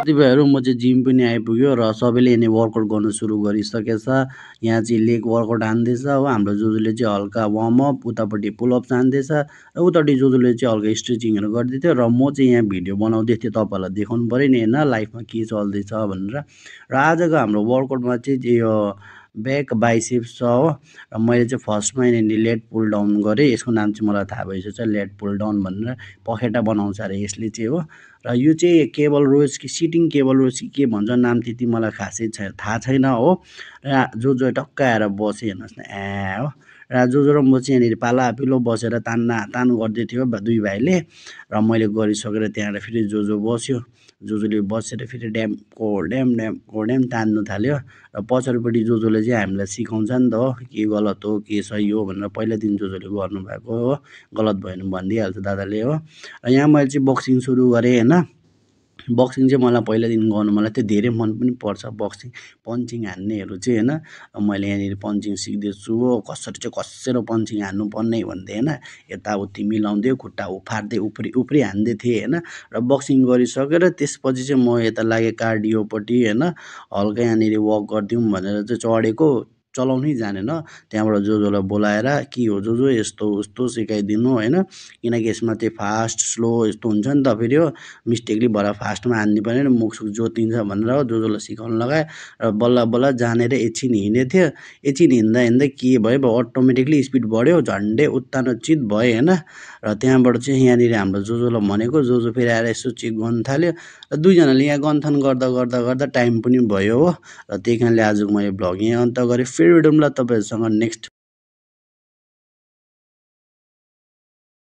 साथीभाइहरू म चाहिँ जिम पनि आइपुग्यो र सबैले यहाँनिर वर्कआउट गर्नु सुरु गरिसकेछ। यहाँ चाहिँ लेग वर्कआउट हान्दैछ हो। हाम्रो जोजोले चाहिँ हल्का वार्मअप, उतापट्टि पुलअप्स हान्दैछ र उतापट्टि जोजोले चाहिँ हल्का स्ट्रेचिङहरू गर्दै थियो र म चाहिँ यहाँ भिडियो बनाउँदै थिएँ। तपाईँहरूलाई देखाउनु पऱ्यो नि होइन लाइफमा के चल्दैछ भनेर। र आजको हाम्रो वर्कआउटमा चाहिँ यो ब्याक बाइसेप्स छ हो। र मैले चाहिँ फर्स्टमा यहाँनिर लेट पुल डाउन गरेँ। यसको नाम चाहिँ मलाई थाहा भइसकेछ लेट पुल डाउन भनेर। पखेटा बनाउँछ अरे यसले चाहिँ हो। र यो चाहिँ केबल रोज कि सिटिङ केबल रोज कि के भन्छ नाम त्यति मलाई खासै थाहा छैन हो। र जो टक्क आएर बस्यो हेर्नुहोस् न हो। र जो र म चाहिँ यहाँनिर पालापिलो बसेर तान गर्दै थियो दुई भाइले। र मैले गरिसकेर त्यहाँबाट फेरि जो बस्यो। जोजोले बसेर फेरि ड्याम तान्नु थाल्यो। र पछाडिपट्टि जोजोले चाहिँ हामीलाई सिकाउँछ नि त हो के गलत हो के सही हो भनेर। पहिलादेखि जोजोले गर्नुभएको हो। गलत भयो भने भनिदिइहाल्छ दादाले हो। र यहाँ मैले चाहिँ बक्सिङ सुरु गरेँ होइन। बक्सिङ चाहिँ मलाई पहिलादेखि गर्नु मलाई चाहिँ धेरै मन पनि पर्छ बक्सिङ पन्चिङ हान्नेहरू चाहिँ होइन। मैले यहाँनिर पन्चिङ सिक्दैछु हो। कसरी चाहिँ कसेर पन्चिङ हान्नुपर्ने भन्दै होइन। यताउति मिलाउँदै खुट्टा उफार्दै उफ्री हान्दै थिएँ होइन। र बक्सिङ गरिसकेर त्यसपछि चाहिँ म यता लागेँ कार्डियोपट्टि होइन। हल्का यहाँनिर वक गरिदिउँ भनेर चाहिँ चढेको। चलाउनै जानेन। त्यहाँबाट जोजोलाई बोलाएर के हो जोजो यस्तो उस्तो सिकाइदिनु होइन। किनकि यसमा चाहिँ फास्ट स्लो यस्तो हुन्छ नि त फेरि हो। मिस्टेकली भएर फास्टमा हान्नु पऱ्यो नि मुख सुख जोतिन्छ भनेर हो जोजोलाई सिकाउनु लगाएँ। र बल्ल जानेर एकछिन हिँडेको थियो। एकछिन हिँड्दा के भयो अटोमेटिकली स्पिड बढ्यो झन्डै उत्तानोचित भयो होइन। र त्यहाँबाट चाहिँ यहाँनिर हाम्रो जोजोलाई भनेको जोजो फेरि आएर यसो चेक गर्नु थाल्यो। र दुईजनाले यहाँ गन्थन गर्दा टाइम पनि भयो हो। र त्यही कारणले आजको मैले भ्लग यहाँ अन्त गरेँ। फेरि भेटौँला तपाईँहरूसँग नेक्स्ट